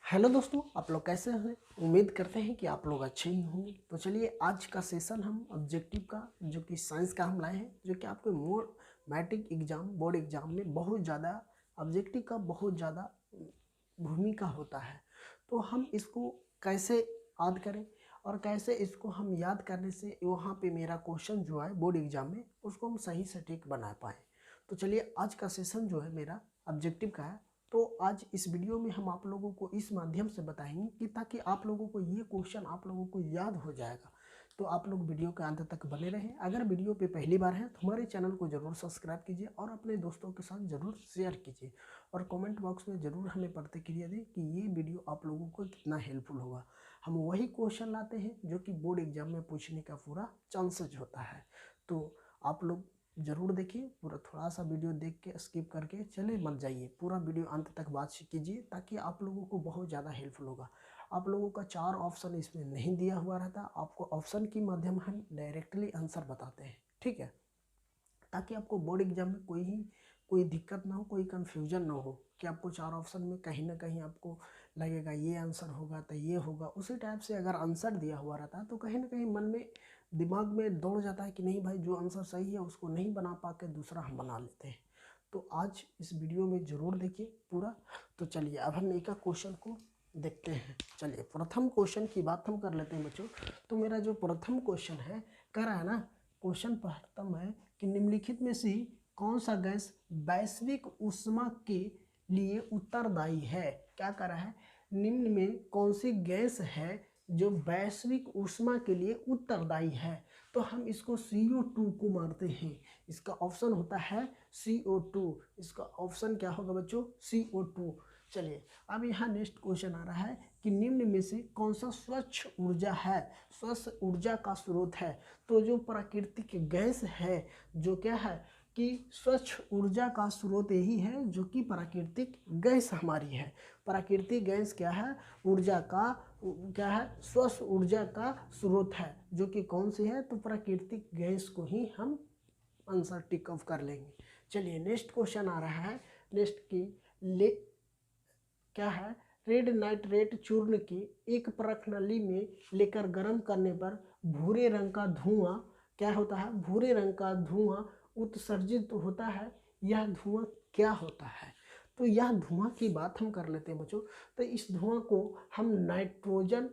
Hello दोस्तों, आप लोग कैसे हैं? उम्मीद करते हैं कि आप लोग अच्छे ही होंगे। तो चलिए आज का सेशन हम ऑब्जेक्टिव का जो कि साइंस का हम लाए हैं, जो कि आपके मोर मैट्रिक एग्जाम बोर्ड एग्जाम में बहुत ज़्यादा ऑब्जेक्टिव का बहुत ज़्यादा भूमिका होता है। तो हम इसको कैसे याद करें और कैसे इसको हम याद करने से वहाँ पे मेरा क्वेश्चन जो है बोर्ड एग्जाम में उसको हम सही सटीक बना पाएँ। तो चलिए आज का सेशन जो है मेरा ऑब्जेक्टिव का है। तो आज इस वीडियो में हम आप लोगों को इस माध्यम से बताएंगे कि ताकि आप लोगों को ये क्वेश्चन आप लोगों को याद हो जाएगा। तो आप लोग वीडियो के अंत तक बने रहें। अगर वीडियो पे पहली बार है तो हमारे चैनल को ज़रूर सब्सक्राइब कीजिए और अपने दोस्तों के साथ ज़रूर शेयर कीजिए और कमेंट बॉक्स में ज़रूर हमें प्रतिक्रिया दें कि ये वीडियो आप लोगों को कितना हेल्पफुल होगा। हम वही क्वेश्चन लाते हैं जो कि बोर्ड एग्जाम में पूछने का पूरा चांसेज होता है। तो आप लोग ज़रूर देखिए, पूरा थोड़ा सा वीडियो देख के स्किप करके चले मत जाइए, पूरा वीडियो अंत तक बात कीजिए ताकि आप लोगों को बहुत ज़्यादा हेल्पफुल होगा। आप लोगों का 4 ऑप्शन इसमें नहीं दिया हुआ रहता, आपको ऑप्शन के माध्यम हम डायरेक्टली आंसर बताते हैं, ठीक है, ताकि आपको बोर्ड एग्जाम में कोई दिक्कत ना हो, कोई कन्फ्यूजन ना हो कि आपको 4 ऑप्शन में कहीं ना कहीं आपको लगेगा ये आंसर होगा तो ये होगा। उसी टाइप से अगर आंसर दिया हुआ रहता है तो कहीं ना कहीं मन में दिमाग में दौड़ जाता है कि नहीं भाई, जो आंसर सही है उसको नहीं बना पा के दूसरा हम बना लेते हैं। तो आज इस वीडियो में ज़रूर देखिए पूरा। तो चलिए अब हम एक क्वेश्चन को देखते हैं। चलिए प्रथम क्वेश्चन की बात हम कर लेते हैं बच्चों। तो मेरा जो प्रथम क्वेश्चन है कह रहा है ना, क्वेश्चन प्रथम है कि निम्नलिखित में से कौन सा गैस वैश्विक ऊष्मा के लिए उत्तरदायी है। क्या कर रहा है, निम्न में कौन सी गैस है जो वैश्विक ऊष्मा के लिए उत्तरदायी है। तो हम इसको CO2 को मारते हैं। इसका ऑप्शन होता है CO2। इसका ऑप्शन क्या होगा बच्चों, CO2। चलिए अब यहाँ नेक्स्ट क्वेश्चन आ रहा है कि निम्न में से कौन सा स्वच्छ ऊर्जा है, स्वच्छ ऊर्जा का स्रोत है। तो जो प्राकृतिक गैस है, जो क्या है कि स्वच्छ ऊर्जा का स्रोत यही है जो कि प्राकृतिक गैस हमारी है। प्राकृतिक गैस क्या है, ऊर्जा का क्या है, स्वच्छ ऊर्जा का स्रोत है, जो कि कौन सी है, तो प्राकृतिक गैस को ही हम आंसर टिक ऑफ कर लेंगे। चलिए नेक्स्ट क्वेश्चन आ रहा है। नेक्स्ट की क्या है, रेड नाइट्रेट चूर्ण की एक परख नली में लेकर गर्म करने पर भूरे रंग का धुआं क्या होता है, भूरे रंग का धुआं उत्सर्जित होता है। यह धुआं क्या होता है। तो यह धुआं की बात हम कर लेते हैं बच्चों। तो इस धुआं को हम नाइट्रोजन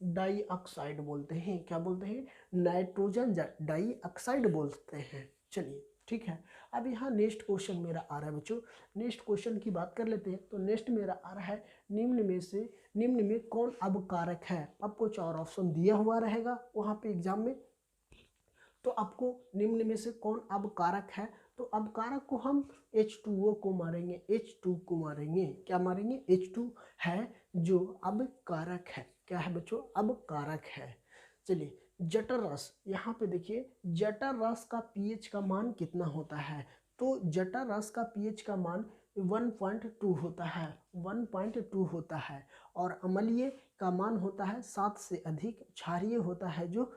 डाइऑक्साइड बोलते हैं। क्या बोलते हैं, नाइट्रोजन डाइऑक्साइड बोलते हैं। चलिए ठीक है। अब यहाँ नेक्स्ट क्वेश्चन मेरा आ रहा है बच्चों। नेक्स्ट क्वेश्चन की बात कर लेते हैं। तो नेक्स्ट मेरा आ रहा है, निम्न में कौन अबकारक है। आपको 4 ऑप्शन दिया हुआ रहेगा वहाँ पे एग्जाम में। तो आपको निम्न में से कौन अबकारक है, तो अबकारक को हम H2O को मारेंगे, H2 को मारेंगे। क्या मारेंगे, H2 है जो अबकारक है। क्या है बच्चों, अबकारक है। चलिए जटर रस, यहाँ पे देखिए जटर रस का पीएच का मान कितना होता है। तो जटर रस का पीएच का मान 1.2 होता है, 1.2 होता है। और अम्लीय का मान होता है 7 से अधिक। क्षारीय होता है जो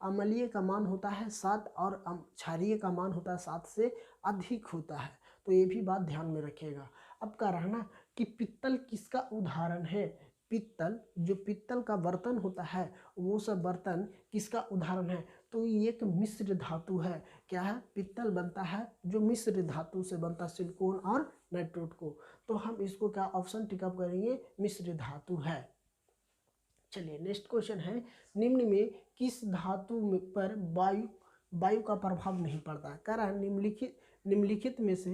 अम्लीय का मान होता है 7 और क्षारीय का मान होता है 7 से अधिक होता है। तो ये भी बात ध्यान में रखिएगा। अब कह रहा ना कि पित्तल किसका उदाहरण है। पित्तल, जो पित्तल का बर्तन होता है वो सब बर्तन किसका उदाहरण है, तो ये एक मिश्र धातु है। क्या है, पित्तल बनता है जो मिश्र धातु से बनता है, सिलिकॉन और नाइट्रोट को। तो हम इसको क्या ऑप्शन टिकअप करेंगे, मिश्र धातु है। चलिए नेक्स्ट क्वेश्चन है, निम्न में किस धातु पर वायु का प्रभाव नहीं पड़ता। कह रहा है निम्नलिखित में से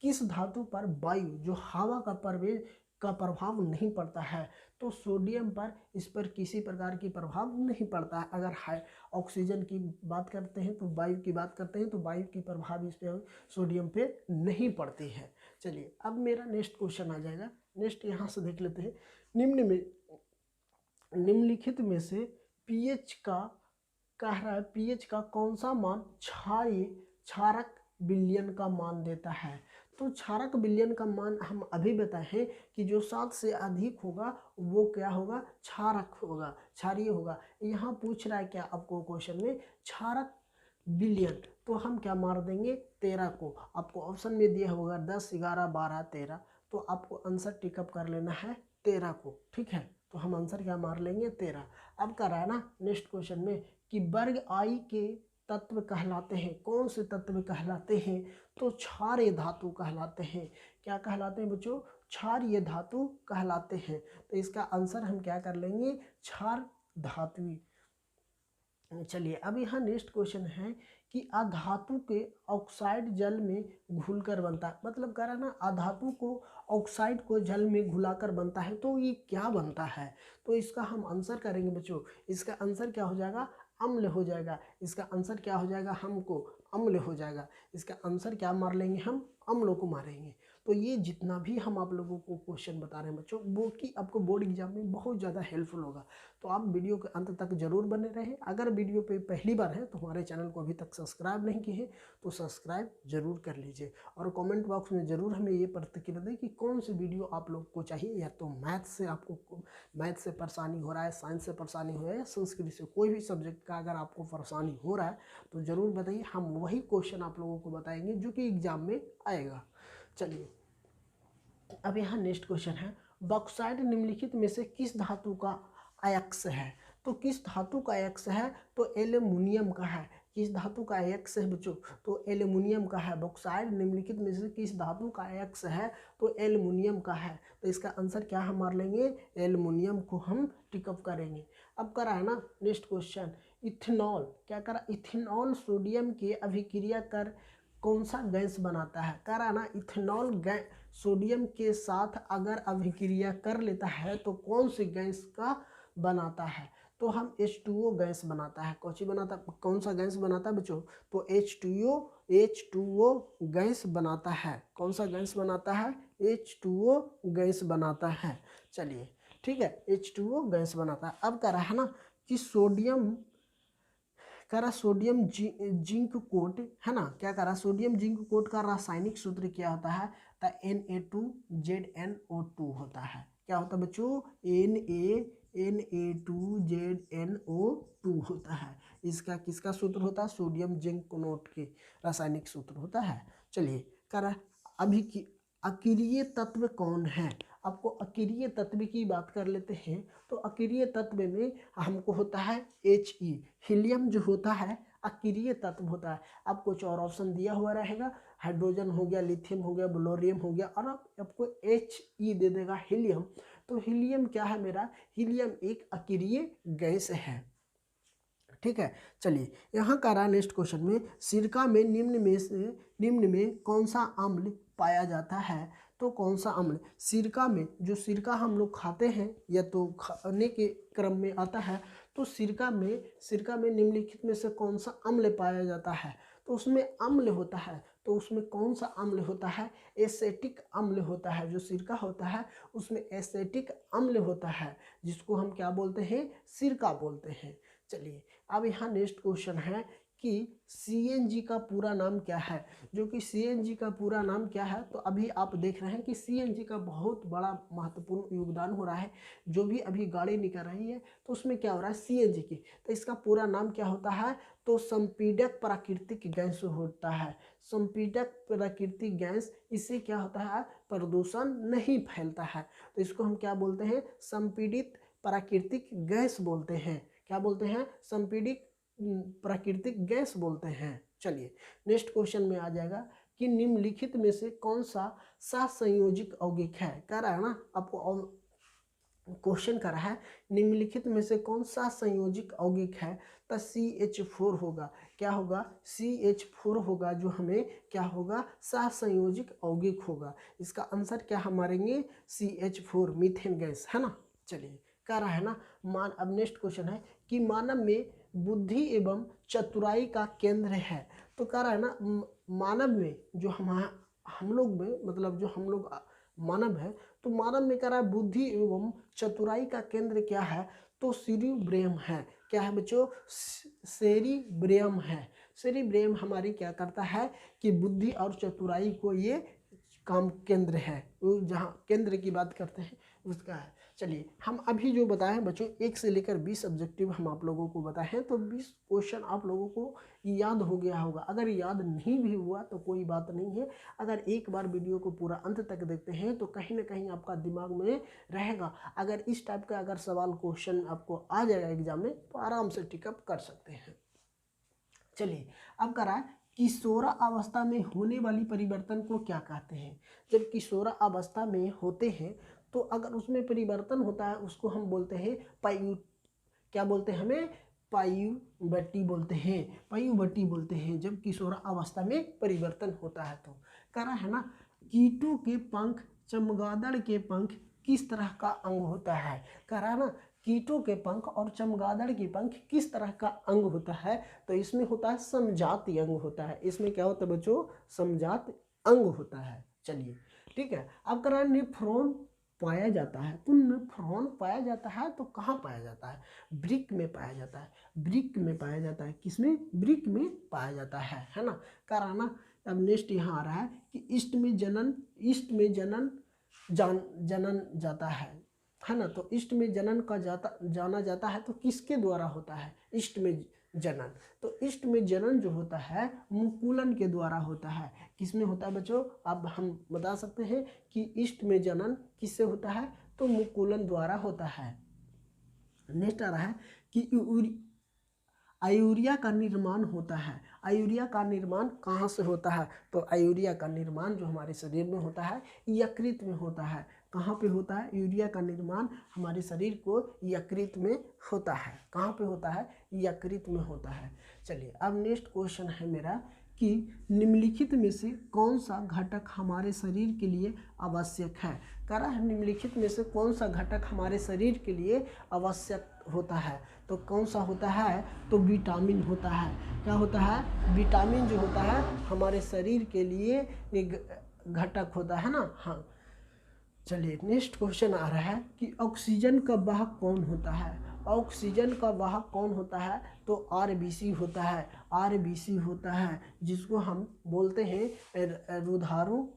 किस धातु पर वायु जो हवा का प्रभाव नहीं पड़ता है। तो सोडियम पर, इस पर किसी प्रकार की प्रभाव नहीं पड़ता है। अगर ऑक्सीजन की बात करते हैं तो वायु की बात करते हैं तो वायु की प्रभाव इस पे सोडियम पे नहीं पड़ती है। चलिए अब मेरा नेक्स्ट क्वेश्चन आ जाएगा। नेक्स्ट यहाँ से देख लेते हैं, निम्नलिखित में से पीएच का कह रहा है, पीएच का कौन सा मान क्षारक विलयन का मान देता है। तो क्षारक विलयन का मान हम अभी बताए हैं कि जो 7 से अधिक होगा वो क्या होगा, क्षारक होगा, क्षारीय होगा। यहाँ पूछ रहा है क्या आपको क्वेश्चन में, क्षारक विलयन। तो हम क्या मार देंगे, 13 को। आपको ऑप्शन में दिया होगा 10, 11, 12, 13। तो आपको आंसर टिकअप कर लेना है 13 को, ठीक है। तो हम आंसर क्या मार लेंगे 13। अब कर रहा है ना नेक्स्ट क्वेश्चन में कि वर्ग आई के तत्व कहलाते हैं, कौन से तत्व कहलाते हैं, तो क्षारीय धातु कहलाते हैं। क्या कहलाते हैं बच्चों, क्षारीय धातु कहलाते हैं। तो इसका आंसर हम क्या कर लेंगे, क्षार धातु। चलिए अब यहाँ नेक्स्ट क्वेश्चन है कि अधातु के ऑक्साइड जल में घुलकर बनता है, मतलब कह रहा है ना अधातु को ऑक्साइड को जल में घुलाकर बनता है, तो ये क्या बनता है। तो इसका हम आंसर करेंगे बच्चों, इसका आंसर क्या हो जाएगा, अम्ल हो जाएगा। इसका आंसर क्या हो जाएगा, हमको अम्ल हो जाएगा। इसका आंसर क्या मार लेंगे, हम अम्लों को मारेंगे। तो ये जितना भी हम आप लोगों को क्वेश्चन बता रहे हैं बच्चों, वो कि आपको बोर्ड एग्जाम में बहुत ज़्यादा हेल्पफुल होगा। तो आप वीडियो के अंत तक जरूर बने रहें। अगर वीडियो पे पहली बार है तो हमारे चैनल को अभी तक सब्सक्राइब नहीं किए हैं तो सब्सक्राइब जरूर कर लीजिए, और कमेंट बॉक्स में ज़रूर हमें ये प्रतिक्रिया दें कि कौन सी वीडियो आप लोग को चाहिए। या तो मैथ से आपको मैथ से परेशानी हो रहा है, साइंस से परेशानी हो रहा है, संस्कृत से, कोई भी सब्जेक्ट का अगर आपको परेशानी हो रहा है तो ज़रूर बताइए, हम वही क्वेश्चन आप लोगों को बताएंगे जो कि एग्जाम में आएगा। चलिए अब यहाँ नेक्स्ट क्वेश्चन है, बॉक्साइट निम्नलिखित में से किस धातु का अयस्क है। तो किस धातु का अयस्क है, तो एल्युमिनियम का है। किस धातु का अयस्क है बच्चों, तो एल्युमिनियम का है। बॉक्साइट निम्नलिखित में से किस धातु का अयस्क है, तो एल्युमिनियम का है। तो इसका आंसर क्या हम मार लेंगे, एल्युमिनियम को हम टिकअप करेंगे। अब करा है ना नेक्स्ट क्वेश्चन, इथेनॉल क्या करा, इथेनॉल सोडियम की अभिक्रिया कर कौन सा गैस बनाता है। कह रहा ना इथेनॉल गैस सोडियम के साथ अगर अभिक्रिया कर लेता है तो कौन सी गैस का बनाता है, तो हम H2O गैस बनाता है। कौन सी बनाता, कौन सा गैस बनाता है बच्चों, तो H2O गैस बनाता है। कौन सा गैस बनाता है, H2O गैस बनाता है। चलिए ठीक है, H2O गैस बनाता है। अब कह रहा है ना कि सोडियम करा सोडियम जिंक कोट है ना, क्या करा सोडियम जिंक कोट का रासायनिक सूत्र क्या होता है, तो Na2ZNO2 होता है। क्या होता है बच्चों, Na2ZNO2 होता है। इसका किसका सूत्र होता है, सोडियम जिंक कोट के रासायनिक सूत्र होता है। चलिए करा अभी की अक्रिय तत्व कौन है। आपको अक्रिय तत्व की बात कर लेते हैं, तो अक्रिय तत्व में हमको होता है He, हीलियम जो होता है अक्रिय तत्व होता है। आपको 4 ऑप्शन दिया हुआ रहेगा, हाइड्रोजन हो गया, लिथियम हो गया, बोलोरियम हो गया, और आपको He दे देगा हीलियम। तो हीलियम क्या है मेरा, हीलियम एक अक्रिय गैस है। ठीक है, चलिए यहाँ का रहा नेक्स्ट क्वेश्चन में, सिरका में निम्न में कौन सा अम्ल पाया जाता है। तो कौन सा अम्ल, सिरका में, जो सिरका हम लोग खाते हैं या तो खाने के क्रम में आता है, तो सिरका में निम्नलिखित में से कौन सा अम्ल पाया जाता है। तो उसमें अम्ल होता है, तो उसमें कौन सा अम्ल होता है, एसेटिक अम्ल होता है। जो सिरका होता है उसमें एसेटिक अम्ल होता है, जिसको हम क्या बोलते हैं, सिरका बोलते हैं। चलिए अब यहाँ नेक्स्ट क्वेश्चन है कि CNG का पूरा नाम क्या है। जो कि CNG का पूरा नाम क्या है, तो अभी आप देख रहे हैं कि CNG का बहुत बड़ा महत्वपूर्ण योगदान हो रहा है। जो भी अभी गाड़ी निकल रही है तो उसमें क्या हो रहा है, CNG की, तो इसका पूरा नाम क्या होता है, तो संपीडक प्राकृतिक गैस होता है। संपीडक प्राकृतिक गैस, इससे क्या होता है, प्रदूषण नहीं फैलता है। तो इसको हम क्या बोलते हैं, संपीडित प्राकृतिक गैस बोलते हैं। क्या बोलते हैं, संपीडित प्राकृतिक गैस बोलते हैं। चलिए नेक्स्ट क्वेश्चन में आ जाएगा कि निम्नलिखित में से कौन सा सहसंयोजक यौगिक है। कह रहा है ना, आपको क्वेश्चन कर रहा है निम्नलिखित में से कौन सा संयोजक यौगिक है, तो CH4 होगा। क्या होगा, CH4 होगा, जो हमें क्या होगा, सहसंयोजक यौगिक होगा। इसका आंसर क्या हम मारेंगे, CH4 मीथेन गैस है ना। चलिए कह रहा है ना अब नेक्स्ट क्वेश्चन है कि मानव में बुद्धि एवं चतुराई का केंद्र है। तो कह रहा है ना मानव में, जो हम लोग में, मतलब जो हम लोग मानव है, तो मानव में कह रहा है बुद्धि एवं चतुराई का केंद्र क्या है, तो सेरिब्रम है। क्या है बच्चों, सेरिब्रम है। सेरिब्रम हमारी क्या करता है कि बुद्धि और चतुराई को ये काम केंद्र है, जहाँ केंद्र की बात करते हैं उसका है। चलिए हम अभी जो बताएं बच्चों 1 से लेकर 20 ऑब्जेक्टिव हम आप लोगों को बताए हैं, तो 20 क्वेश्चन आप लोगों को याद हो गया होगा। अगर याद नहीं भी हुआ तो कोई बात नहीं है, अगर एक बार वीडियो को पूरा अंत तक देखते हैं तो कहीं ना कहीं आपका दिमाग में रहेगा। अगर इस टाइप का अगर सवाल क्वेश्चन आपको आ जाएगा एग्जाम में तो आराम से टिकअप कर सकते हैं। चलिए अब करा किशोरा अवस्था में होने वाली परिवर्तन को क्या कहते हैं। जब किशोरा अवस्था में होते हैं तो अगर उसमें परिवर्तन होता है उसको हम बोलते हैं पायु, क्या बोलते हैं हमें, पायुबट्टी बोलते हैं, पायुबट्टी बोलते हैं जब किशोरा अवस्था में परिवर्तन होता है। तो कह रहा है ना, कीटों के पंख, चमगादड़ के पंख किस तरह का अंग होता है। कह रहा है ना, कीटों के पंख और चमगादड़ के पंख किस तरह का अंग होता है। तो इसमें होता है समजाति अंग होता है। इसमें क्या होता है बच्चों, समजात अंग होता है। चलिए ठीक है। अब कह रहा है नेफ्रॉन पाया जाता है, तो नेफ्रॉन पाया जाता है तो कहाँ पाया जाता है, वृक्क में पाया जाता है, वृक्क में पाया जाता है। किसमें, वृक्क में पाया जाता है ना। कह रहा ना, अब नेक्स्ट यहाँ आ रहा है कि ईस्ट में जनन, ईस्ट में जनन जनन जाता है ना। तो ईस्ट में जनन का जाना जाता है तो किसके द्वारा होता है, ईस्ट में जनन। तो ईस्ट में जनन जो होता है मुकुलन के द्वारा होता है। किसमें होता है बच्चों, अब हम बता सकते हैं कि ईस्ट में जनन किससे होता है, तो मुकुलन द्वारा होता है। नेक्स्ट आ रहा है कि आयुरिया का निर्माण होता है। आयुरिया का निर्माण कहाँ से होता है, तो आयुरिया का निर्माण जो हमारे शरीर में होता है यकृत में होता है। कहाँ पे होता है, यूरिया का निर्माण हमारे शरीर को यकृत में होता है। कहाँ पे होता है, यकृत में होता है। चलिए अब नेक्स्ट क्वेश्चन है मेरा कि निम्नलिखित में से कौन सा घटक हमारे शरीर के लिए आवश्यक है। कह रहा है निम्नलिखित में से कौन सा घटक हमारे शरीर के लिए आवश्यक होता है। तो कौन सा होता है, तो विटामिन होता है। क्या होता है, विटामिन जो होता है हमारे शरीर के लिए एक घटक होता है ना। हाँ चलिए नेक्स्ट क्वेश्चन आ रहा है कि ऑक्सीजन का वाहक कौन होता है। ऑक्सीजन का वाहक कौन होता है, तो आरबीसी होता है। आरबीसी होता है जिसको हम बोलते हैं रुधारू,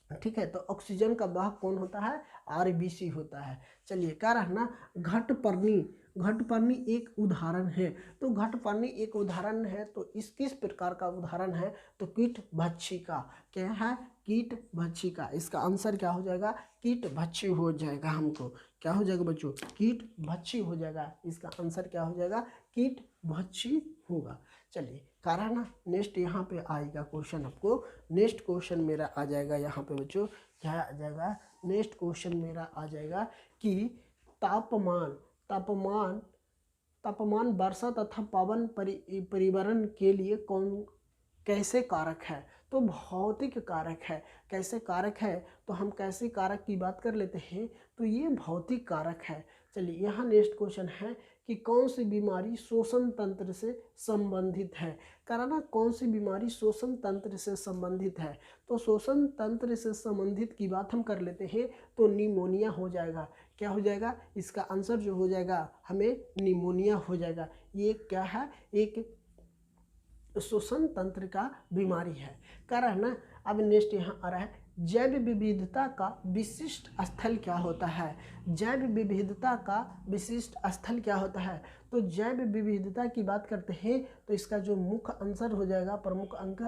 ठीक है। तो ऑक्सीजन का वाहक कौन होता है, आरबीसी होता है। चलिए कह रहा है ना, घटपर्णी, घटपर्णी एक उदाहरण है। तो घटपर्णी एक उदाहरण है तो इस किस प्रकार का उदाहरण है, तो कीट भक्षिका। क्या है, कीट भक्षिका। इसका आंसर क्या हो जाएगा, कीट भक्षी हो जाएगा। हमको क्या हो जाएगा बच्चों, कीट भक्षी हो जाएगा। इसका आंसर क्या हो जाएगा, कीट भक्षी होगा। चलिए कारण ना नेक्स्ट यहाँ पे आएगा क्वेश्चन आपको। नेक्स्ट क्वेश्चन मेरा आ जाएगा यहाँ पे बच्चों, क्या आ जाएगा, नेक्स्ट क्वेश्चन मेरा आ जाएगा कि तापमान, तापमान, तापमान वर्षा तथा पवन परिवहन के लिए कौन कैसे कारक है। तो भौतिक कारक है। कैसे कारक है, तो हम कैसे कारक की बात कर लेते हैं, तो ये भौतिक कारक है। चलिए यहाँ नेक्स्ट क्वेश्चन है कि कौन सी बीमारी श्वसन तंत्र से संबंधित है। कराना कौन सी बीमारी श्वसन तंत्र से संबंधित है, तो श्वसन तंत्र से संबंधित की बात हम कर लेते हैं तो निमोनिया हो जाएगा। क्या हो जाएगा, इसका आंसर जो हो जाएगा हमें निमोनिया हो जाएगा। ये क्या है, एक श्वसन तंत्र का बीमारी है। कह रहा है ना। अब नेक्स्ट यहाँ आ रहा है जैव विविधता का विशिष्ट स्थल क्या होता है। जैव विविधता का विशिष्ट स्थल क्या होता है, तो जैव विविधता की बात करते हैं तो इसका जो मुख्य आंसर हो जाएगा, प्रमुख अंक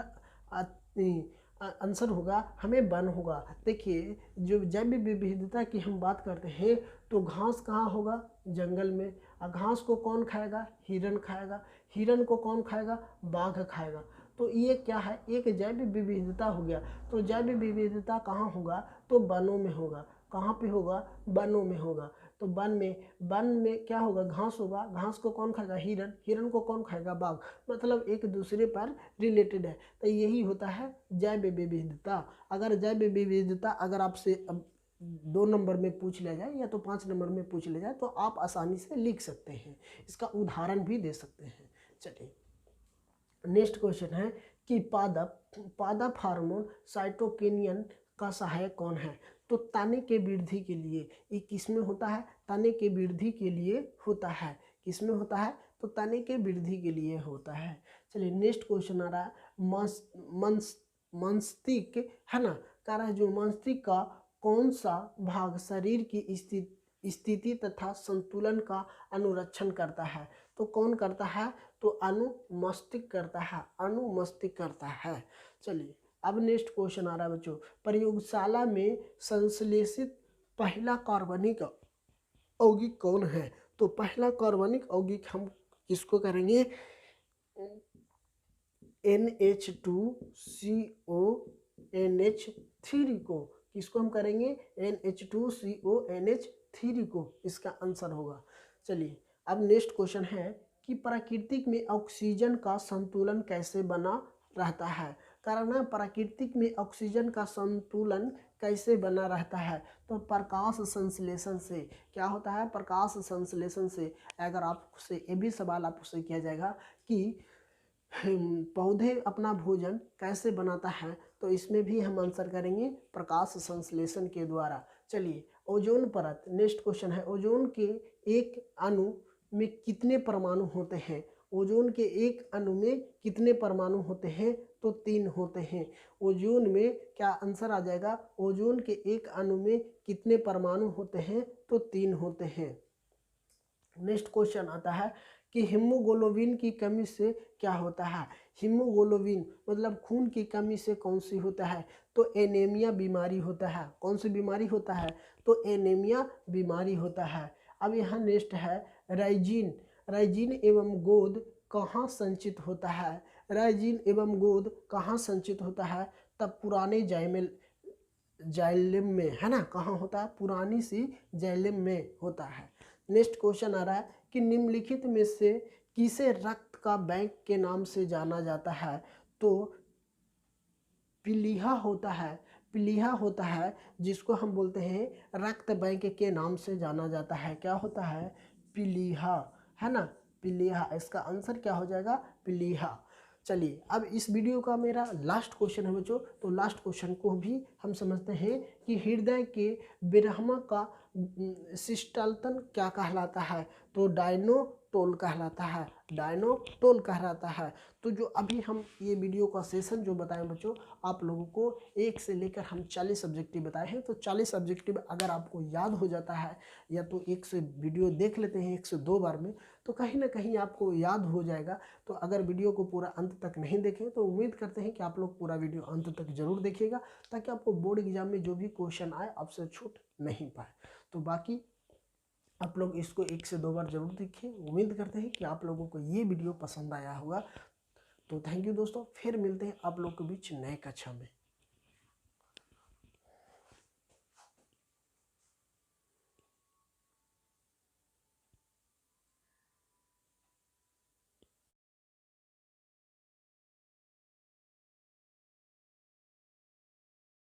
आंसर होगा हमें वन होगा। देखिए जो जैव विविधता की हम बात करते हैं तो घास कहाँ होगा, जंगल में। और घास को कौन खाएगा, हिरन खाएगा। हिरन को कौन खाएगा, बाघ खाएगा। तो ये क्या है, एक जैव विविधता हो गया। तो जैव विविधता कहाँ होगा, तो वनों में होगा। कहाँ पे होगा, वनों में होगा। तो वन में क्या होगा, घास होगा। घास को कौन खाएगा, हिरन। हिरन को कौन खाएगा, बाघ। मतलब एक दूसरे पर रिलेटेड है। तो यही होता है जैव विविधता। अगर जैव विविधता अगर आपसे 2 नंबर में पूछ लिया जाए या तो 5 नंबर में पूछ लिया जाए तो आप आसानी से लिख सकते हैं, इसका उदाहरण भी दे सकते हैं। चलिए नेक्स्ट क्वेश्चन है कि पादप हार्मोन साइटोकिनिन का सहायक कौन है। तो तने के वृद्धि के लिए ये किसमें होता है, तने के वृद्धि के लिए होता है। किसमें होता है, तो तने के वृद्धि के लिए होता है। चलिए नेक्स्ट क्वेश्चन आ रहा है मस्तिष्क है ना। कह रहा है जो मस्तिष्क का कौन सा भाग शरीर की स्थिति तथा संतुलन का अनुरक्षण करता है? तो कौन करता है? तो अनुमस्तिष्क करता है, अनुमस्तिष्क करता है। चलिए अब नेक्स्ट क्वेश्चन आ रहा है बच्चों, प्रयोगशाला में संश्लेषित पहला कार्बनिक यौगिक कौन है? तो पहला कार्बनिक यौगिक हम किसको करेंगे? NH2CONH3 को। किसको हम करेंगे? NH2CONH3 को इसका आंसर होगा। चलिए अब नेक्स्ट क्वेश्चन है कि प्रकृति में ऑक्सीजन का संतुलन कैसे बना रहता है? कारण है प्राकृतिक में ऑक्सीजन का संतुलन कैसे बना रहता है? तो प्रकाश संश्लेषण से। क्या होता है? प्रकाश संश्लेषण से। अगर आपसे ये भी सवाल आपसे किया जाएगा कि पौधे अपना भोजन कैसे बनाता है, तो इसमें भी हम आंसर करेंगे प्रकाश संश्लेषण के द्वारा। चलिए ओजोन परत, नेक्स्ट क्वेश्चन है, ओजोन के एक अणु में कितने परमाणु होते हैं? ओजोन के एक अणु में कितने परमाणु होते हैं? तो 3 होते हैं। ओजोन में क्या आंसर आ जाएगा? ओजोन के एक अणु में कितने परमाणु होते हैं? तो 3 होते हैं। नेक्स्ट क्वेश्चन आता है कि हीमोग्लोबिन की कमी से क्या होता है? हीमोग्लोबिन मतलब खून की कमी से कौन सी होता है? तो एनीमिया बीमारी होता है। कौन सी बीमारी होता है? तो एनीमिया बीमारी होता है। अब यहाँ नेक्स्ट है राइजिन। राइजिन एवं गोद कहाँ संचित होता है? राइजिन एवं गोद कहाँ संचित होता है? तब पुराने जाइलम में, है ना? कहाँ होता है? पुरानी सी जाइलम में होता है। नेक्स्ट क्वेश्चन आ रहा है कि निम्नलिखित में से किसे रक्त का बैंक के नाम से जाना जाता है? तो पीलिया होता है, पीलिया होता है जिसको हम बोलते हैं रक्त बैंक के नाम से जाना जाता है। क्या होता है? पीलिया, है ना? पीलिया, इसका आंसर क्या हो जाएगा? पीलिया। चलिए अब इस वीडियो का मेरा लास्ट क्वेश्चन है बच्चों, तो लास्ट क्वेश्चन को भी हम समझते हैं कि हृदय के ब्रह्मा का सिस्टलन क्या कहलाता है? तो डायनोटोल कहलाता है, डायनोटोल कहलाता है। तो जो अभी हम ये वीडियो का सेशन जो बताएं बच्चों, आप लोगों को 1 से लेकर हम 40 सब्जेक्टिव बताए हैं। तो 40 सब्जेक्टिव अगर आपको याद हो जाता है, या तो एक से वीडियो देख लेते हैं 1 से 2 बार में, तो कहीं ना कहीं आपको याद हो जाएगा। तो अगर वीडियो को पूरा अंत तक नहीं देखें तो उम्मीद करते हैं कि आप लोग पूरा वीडियो अंत तक जरूर देखिएगा, ताकि आपको बोर्ड एग्जाम में जो भी क्वेश्चन आए आपसे छूट नहीं पाए। तो बाकी आप लोग इसको 1 से 2 बार जरूर देखिए। उम्मीद करते हैं कि आप लोगों को ये वीडियो पसंद आया होगा। तो थैंक यू दोस्तों, फिर मिलते हैं आप लोग के बीच नए कक्षा में।